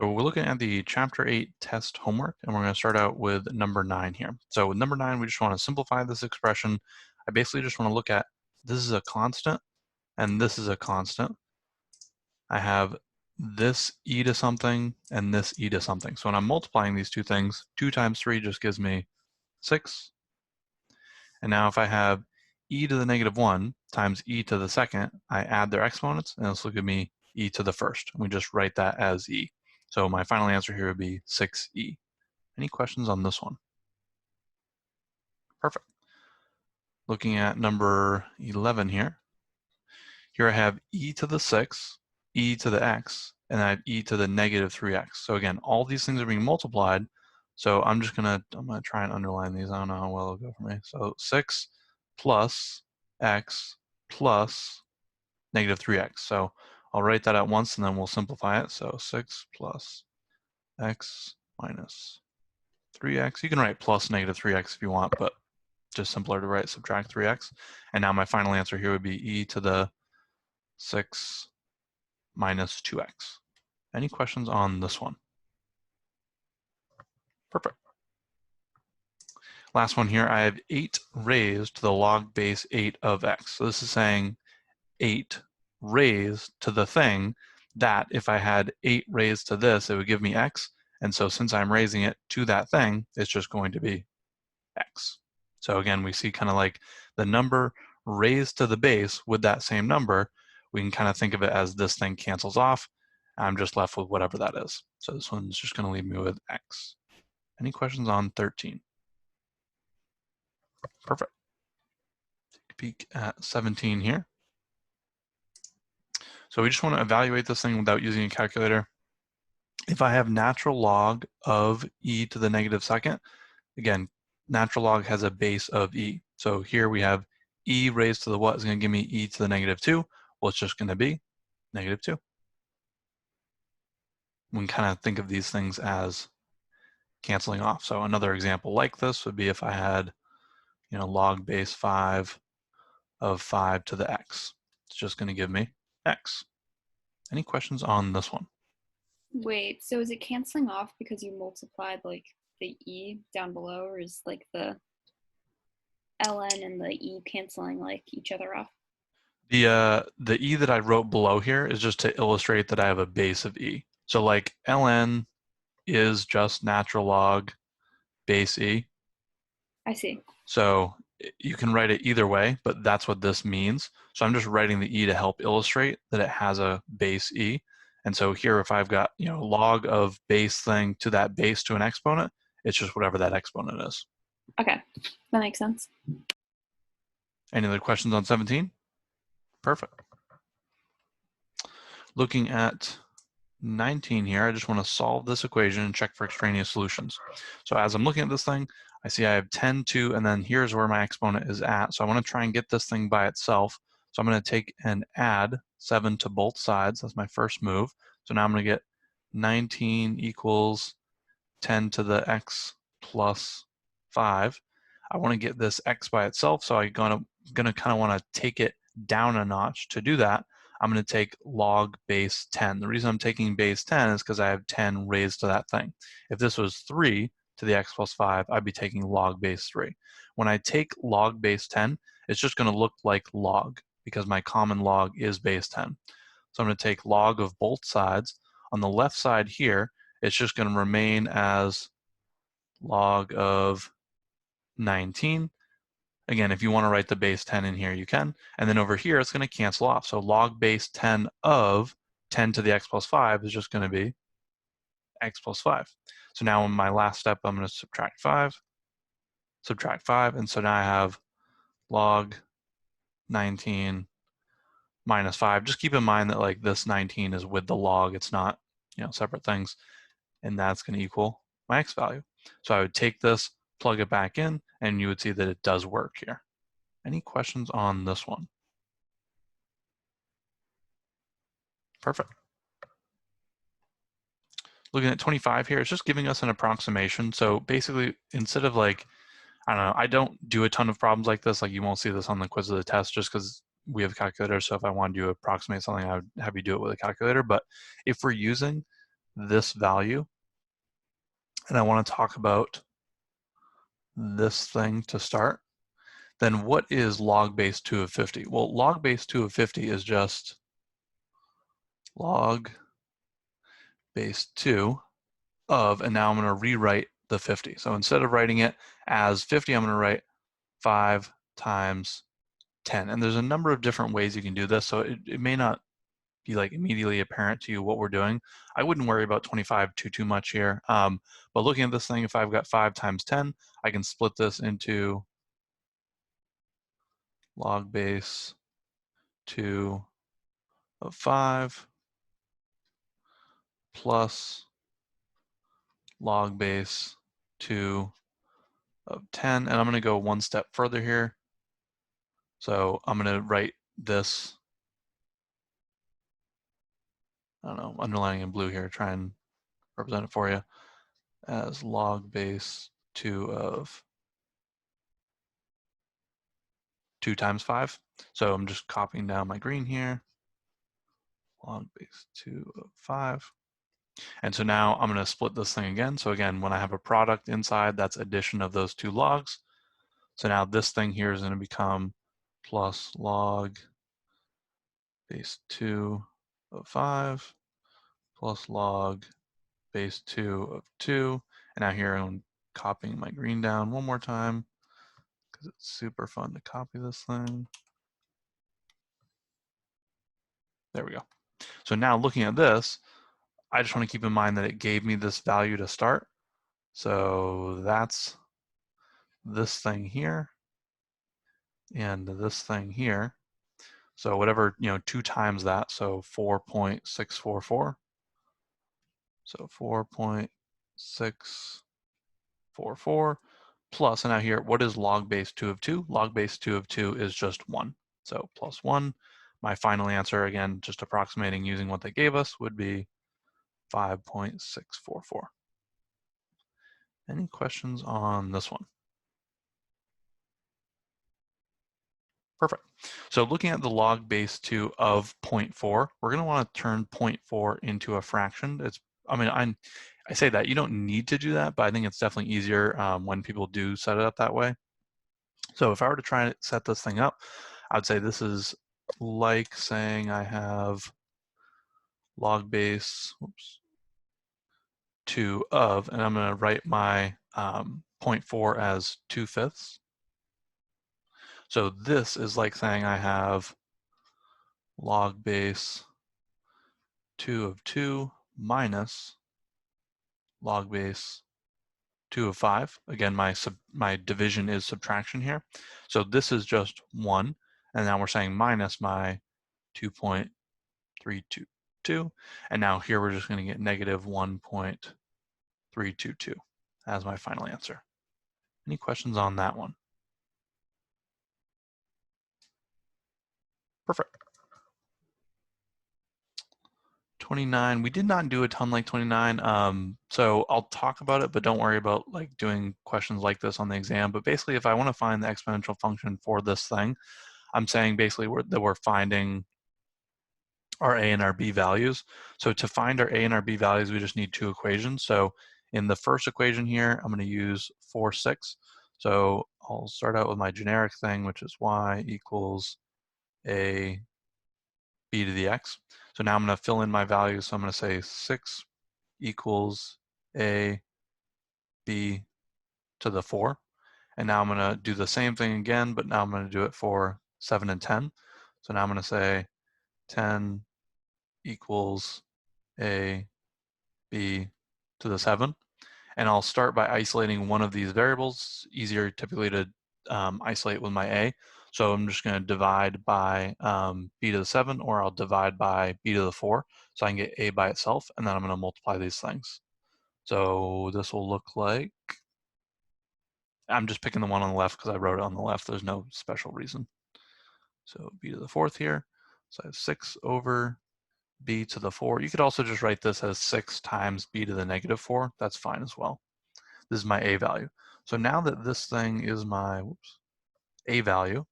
So we're looking at the Chapter 8 test homework, and we're going to start out with number 9 here. So with number 9, we just want to simplify this expression. I basically just want to look at this is a constant, and this is a constant. I have this e to something, and this e to something. So when I'm multiplying these two things, 2 times 3 just gives me 6. And now if I have e to the negative 1 times e to the second, I add their exponents, and this will give me e to the first. And we just write that as e. So my final answer here would be 6e. Any questions on this one? Perfect. Looking at number 11 here. Here I have e to the 6, e to the x, and I have e to the negative 3x. So again, all these things are being multiplied. So I'm gonna try and underline these. I don't know how well it'll go for me. So 6 plus x plus negative 3x. So I'll write that out once and then we'll simplify it. So 6 plus x minus 3x. You can write plus negative 3x if you want, but just simpler to write subtract 3x. And now my final answer here would be e to the 6 minus 2x. Any questions on this one? Perfect. Last one here, I have 8 raised to the log base 8 of x. So this is saying 8 raised to the thing that if I had 8 raised to this, it would give me x. And so since I'm raising it to that thing, it's just going to be x. So again, we see kind of like the number raised to the base with that same number. We can kind of think of it as this thing cancels off. I'm just left with whatever that is. So this one's just going to leave me with x. Any questions on 13? Perfect. Take a peek at 17 here. So we just want to evaluate this thing without using a calculator. If I have natural log of e to the negative second, again, natural log has a base of e. So here we have e raised to the what is going to give me e to the negative 2. Well, it's just going to be negative 2. We can kind of think of these things as canceling off. So another example like this would be if I had, log base 5 of 5 to the x. It's just going to give me x. Any questions on this one? Wait, so is it canceling off because you multiplied like the e down below, or is like the ln and the e canceling like each other off? The e that I wrote below here is just to illustrate that I have a base of e. So like ln is just natural log base e. I see. So you can write it either way, but that's what this means. So I'm just writing the e to help illustrate that it has a base e. And so here, if I've got log of base thing to that base to an exponent, it's just whatever that exponent is. Okay, that makes sense. Any other questions on 17? Perfect. Looking at 19 here, I just want to solve this equation and check for extraneous solutions. So as I'm looking at this thing, I see I have 10, 2, and then here's where my exponent is at. So I want to try and get this thing by itself. So I'm going to take and add 7 to both sides. That's my first move. So now I'm going to get 19 equals 10 to the x plus 5. I want to get this x by itself, so I'm gonna kind of want to take it down a notch. To do that, I'm going to take log base 10. The reason I'm taking base 10 is because I have 10 raised to that thing. If this was 3 to the x plus 5, I'd be taking log base 3. When I take log base 10, it's just going to look like log because my common log is base 10. So I'm going to take log of both sides. On the left side here, it's just going to remain as log of 19. Again, if you want to write the base 10 in here, you can. And then over here, it's going to cancel off. So log base 10 of 10 to the x plus 5 is just going to be x plus 5. So now in my last step, I'm going to subtract 5. And so now I have log 19 minus 5. Just keep in mind that like this 19 is with the log. It's not, separate things. And that's going to equal my x value. So I would take this, plug it back in, and you would see that it does work here. Any questions on this one? Perfect. Looking at 25 here, it's just giving us an approximation. So basically, instead of like, I don't know, I don't do a ton of problems like this. Like you won't see this on the quiz of the test just because we have a calculator. So if I wanted to approximate something, I would have you do it with a calculator. But if we're using this value, and I want to talk about this thing to start, then what is log base 2 of 50? Well, log base 2 of 50 is just log base 2 of, and now I'm going to rewrite the 50. So instead of writing it as 50, I'm going to write 5 times 10. And there's a number of different ways you can do this, so it may not be like immediately apparent to you what we're doing. I wouldn't worry about 25 too much here. But looking at this thing, if I've got 5 times 10, I can split this into log base 2 of 5 plus log base 2 of 10. And I'm going to go one step further here. So I'm going to write this, I don't know, underlining in blue here, try and represent it for you, as log base 2 of 2 times 5. So I'm just copying down my green here, log base 2 of 5. And so now I'm going to split this thing again. So again, when I have a product inside, that's addition of those two logs. So now this thing here is going to become plus log base 2 of 5 plus log base 2 of 2. And now here I'm copying my green down one more time because it's super fun to copy this thing. There we go. So now looking at this, I just want to keep in mind that it gave me this value to start. So that's this thing here and this thing here. So whatever, 2 times that, so 4.644. So 4.644 plus, and now here, what is log base 2 of 2? Log base 2 of 2 is just 1. So plus 1. My final answer, again, just approximating using what they gave us, would be 5.644. Any questions on this one? Perfect. So looking at the log base 2 of 0.4, we're going to want to turn 0.4 into a fraction. I say that you don't need to do that, but I think it's definitely easier when people do set it up that way. So if I were to try to set this thing up, I would say this is like saying I have log base 2 of, and I'm going to write my 0.4 as 2/5. So this is like saying I have log base 2 of 2 minus log base 2 of 5. Again, my division is subtraction here. So this is just 1, and now we're saying minus my 2.322. And now here we're just going to get negative 1.322 as my final answer. Any questions on that one? Perfect. 29, we did not do a ton like 29, so I'll talk about it, but don't worry about like doing questions like this on the exam. But basically, if I want to find the exponential function for this thing, I'm saying basically that we're finding our a and our b values. So to find our a and our b values, we just need two equations. So in the first equation here, I'm going to use 4, 6. So I'll start out with my generic thing, which is y equals a b to the x. So now I'm going to fill in my values. So I'm going to say 6 equals a b to the 4. And now I'm going to do the same thing again, but now I'm going to do it for 7 and 10. So now I'm going to say 10 equals a b to the 7. And I'll start by isolating one of these variables. Easier typically to isolate with my a. So I'm just going to divide by b to the 7, or I'll divide by b to the 4. So I can get a by itself, and then I'm going to multiply these things. So this will look like, I'm just picking the one on the left because I wrote it on the left. There's no special reason. So b to the 4th here. So I have 6 over b to the 4. You could also just write this as 6 times b to the negative 4. That's fine as well. This is my a value. So now that this thing is my a value,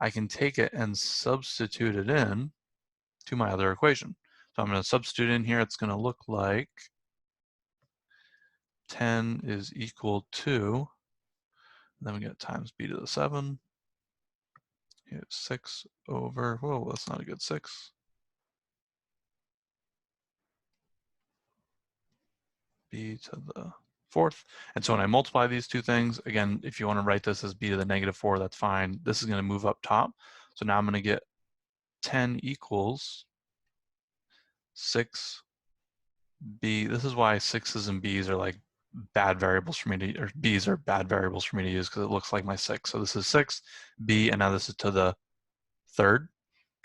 I can take it and substitute it in to my other equation. So I'm going to substitute in here. It's going to look like 10 is equal to, then we get times b to the 7. Here's 6 over, whoa, that's not a good 6. B to the 4th. And so when I multiply these two things, again, if you want to write this as b to the -4, that's fine. This is going to move up top. So now I'm going to get 10 equals 6b. This is why 6's and b's are like bad variables for me to, or b's are bad variables for me to use because it looks like my 6. So this is 6, b, and now this is to the 3rd.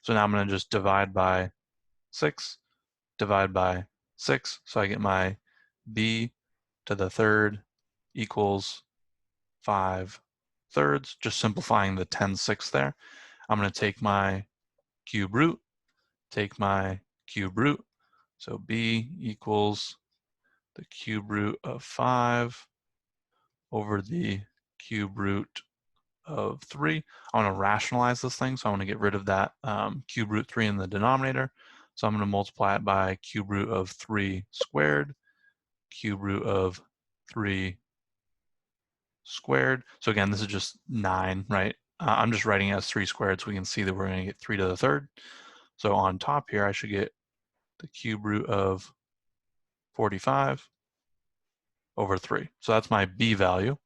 So now I'm going to just divide by 6, divide by 6. So I get my b to the 3rd equals 5/3, just simplifying the 10/6 there. I'm going to take my cube root, take my cube root. So b equals the cube root of 5 over the cube root of 3. I want to rationalize this thing, so I want to get rid of that cube root 3 in the denominator. So I'm going to multiply it by cube root of 3 squared, cube root of 3 squared. So again, this is just 9, right? I'm just writing it as 3 squared so we can see that we're going to get 3 to the 3rd. So on top here, I should get the cube root of 45 over 3. So that's my b value.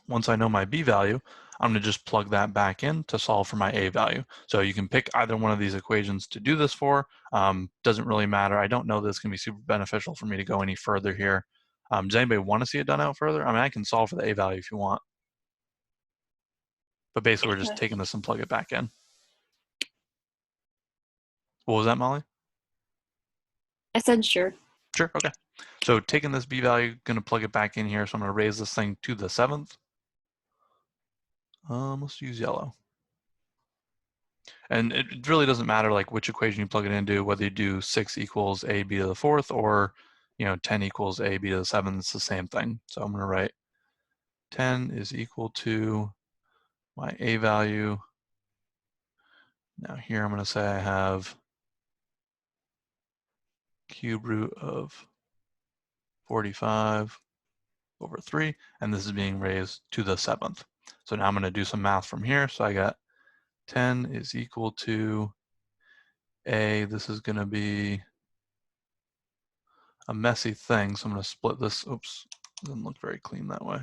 Once I know my b value, I'm going to just plug that back in to solve for my a value. So you can pick either one of these equations to do this for. Doesn't really matter. I don't know that it's going to be super beneficial for me to go any further here. Does anybody want to see it done out further? I mean, I can solve for the a value if you want. But basically, we're just taking this and plug it back in. What was that, Molly? I said sure. Sure, okay. So taking this b value, going to plug it back in here. So I'm going to raise this thing to the 7th. Let's use yellow. And it really doesn't matter like which equation you plug it into, whether you do 6 equals a b to the 4th or 10 equals a b to the 7th, it's the same thing. So I'm going to write 10 is equal to my a value. Now here I'm going to say I have cube root of 45 over 3, and this is being raised to the 7th. So now I'm going to do some math from here. So I got 10 is equal to a, this is going to be a messy thing, so I'm going to split this. Oops, doesn't look very clean that way.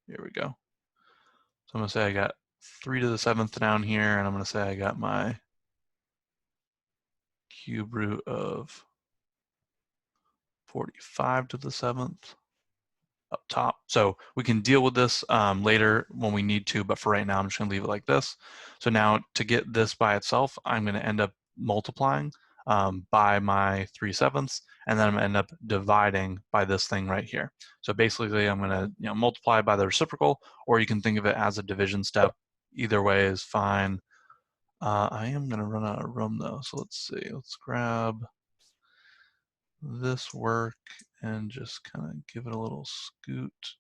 Here we go. So I'm going to say I got 3 to the 7th down here, and I'm going to say I got my cube root of 45 to the 7th up top. So we can deal with this later when we need to, but for right now, I'm just going to leave it like this. So now to get this by itself, I'm going to end up multiplying by my 3/7, and then I'm going to end up dividing by this thing right here. So basically, I'm going to multiply by the reciprocal, or you can think of it as a division step. Either way is fine. I am going to run out of room though, so let's see. Let's grab this work and just kind of give it a little scoot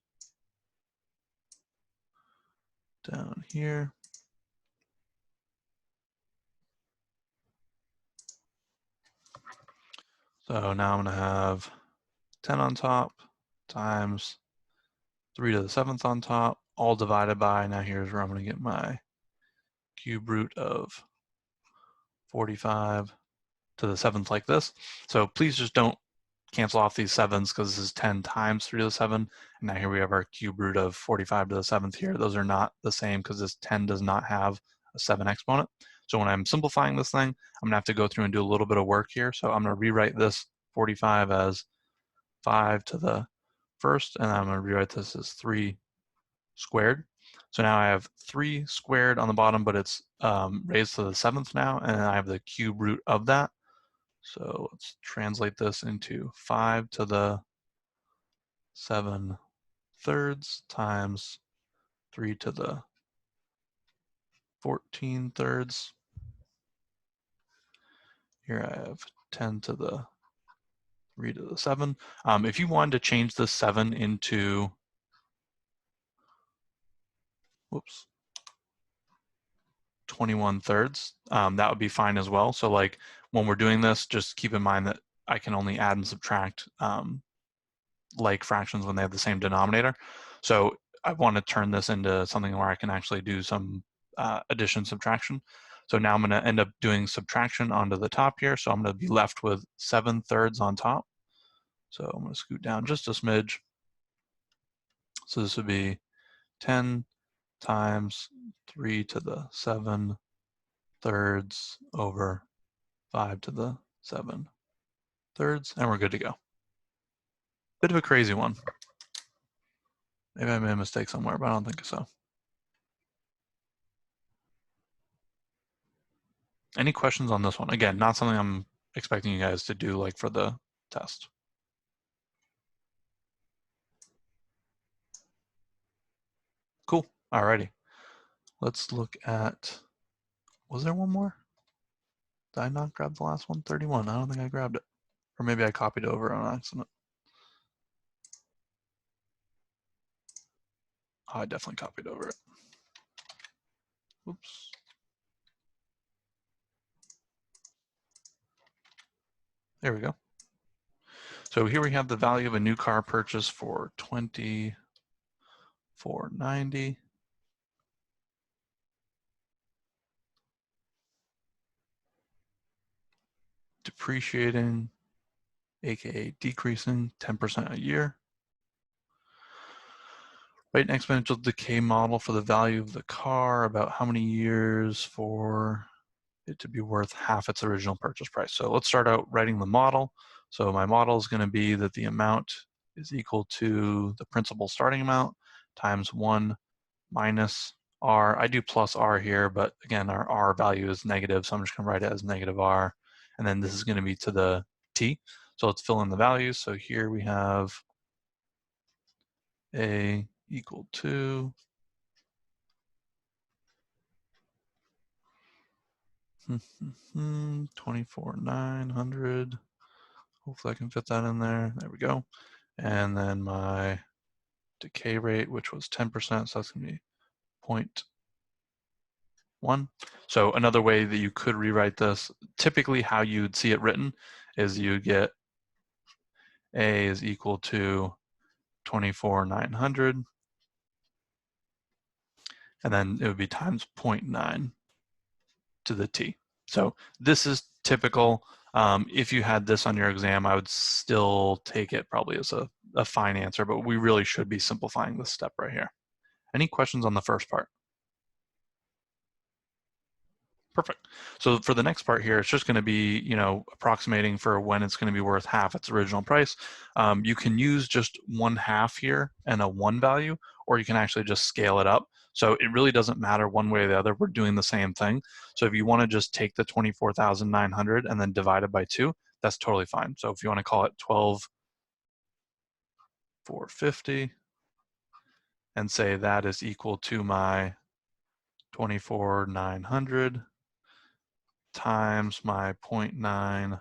down here. So now I'm going to have 10 on top times 3 to the 7th on top, all divided by, now here's where I'm going to get my cube root of 45 to the 7th like this. So please just don't cancel off these 7s because this is 10 times 3 to the 7. And now here we have our cube root of 45 to the 7th here. Those are not the same because this 10 does not have a 7 exponent. So when I'm simplifying this thing, I'm going to have to go through and do a little bit of work here. So I'm going to rewrite this 45 as 5 to the 1st, and I'm going to rewrite this as 3 squared. So now I have 3 squared on the bottom, but it's raised to the 7th now, and I have the cube root of that. So let's translate this into 5 to the 7/3 times 3 to the 14/3. Here I have 10 to the 3 to the 7. If you wanted to change the 7 into, whoops, 21 thirds, that would be fine as well. So like when we're doing this, just keep in mind that I can only add and subtract like fractions when they have the same denominator. So I want to turn this into something where I can actually do some addition, subtraction. So now I'm going to end up doing subtraction onto the top here. So I'm going to be left with 7 thirds on top. So I'm going to scoot down just a smidge. So this would be 10 times 3 to the 7 thirds over 5 to the 7 thirds, and we're good to go. Bit of a crazy one. Maybe I made a mistake somewhere, but I don't think so. Any questions on this one? Again, not something I'm expecting you guys to do like for the test. Cool, alrighty. Let's look at, was there one more? Did I not grab the last one? 31, I don't think I grabbed it. Or maybe I copied it over on accident. Oh, I definitely copied over it. Oops. There we go. So here we have the value of a new car purchase for $24.90. Depreciating, aka decreasing 10% a year. Write an exponential decay model for the value of the car, about how many years for it to be worth half its original purchase price. So let's start out writing the model. So my model is going to be that the amount is equal to the principal starting amount times 1 minus r. I do plus r here, but again, our r value is negative, so I'm just going to write it as negative r. And then this is going to be to the t. So let's fill in the values. So here we have a equal to 24,900. Hopefully I can fit that in there. There we go. And then my decay rate, which was 10%, so that's going to be 0.1. So another way that you could rewrite this, typically how you'd see it written is you get A is equal to 24,900, and then it would be times 0.9 to the t. So this is typical. If you had this on your exam, I would still take it probably as a fine answer, but we really should be simplifying this step right here. Any questions on the first part? Perfect. So for the next part here, it's just going to be, approximating for when it's going to be worth half its original price. You can use just 1/2 here and a 1 value, or you can actually just scale it up. So it really doesn't matter one way or the other. We're doing the same thing. So if you want to just take the 24,900 and then divide it by 2, that's totally fine. So if you want to call it 12,450 and say that is equal to my 24,900 times my 0.9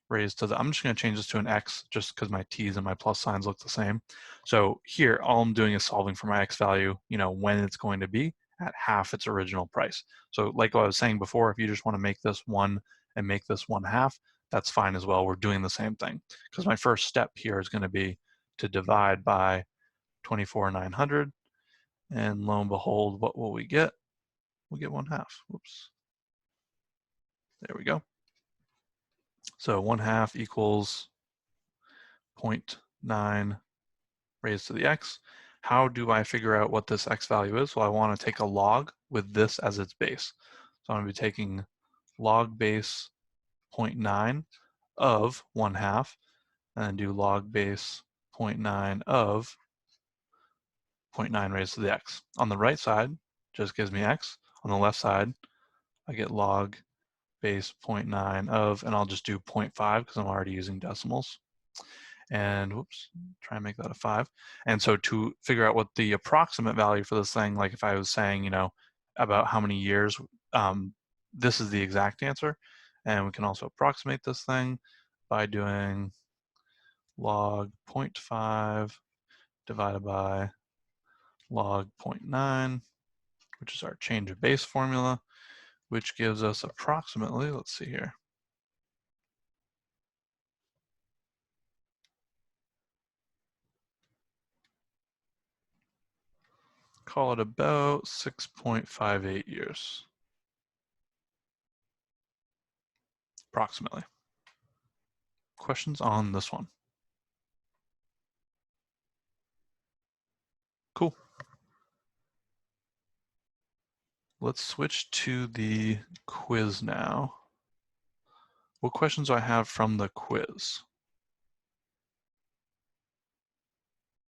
raised to the, I'm just going to change this to an x just because my t's and my plus signs look the same. So here, all I'm doing is solving for my x value, when it's going to be at half its original price. So like what I was saying before, if you just want to make this 1 and make this 1/2, that's fine as well. We're doing the same thing because my first step here is going to be to divide by 24,900, and lo and behold, what will we get? We'll get 1/2. Whoops. There we go. So 1/2 equals 0.9 raised to the x. How do I figure out what this x value is? Well, I want to take a log with this as its base. So I'm going to be taking log base 0.9 of 1/2, and then do log base 0.9 of 0.9 raised to the x. On the right side, just gives me x. On the left side, I get log base 0.9 of, and I'll just do 0.5 because I'm already using decimals. And whoops, try and make that a 5. And so to figure out what the approximate value for this thing, like if I was saying, about how many years, this is the exact answer. And we can also approximate this thing by doing log 0.5 divided by log 0.9, which is our change of base formula. which gives us approximately, let's see here, call it about 6.58 years, approximately. Questions on this one? Cool. Let's switch to the quiz now. What questions do I have from the quiz?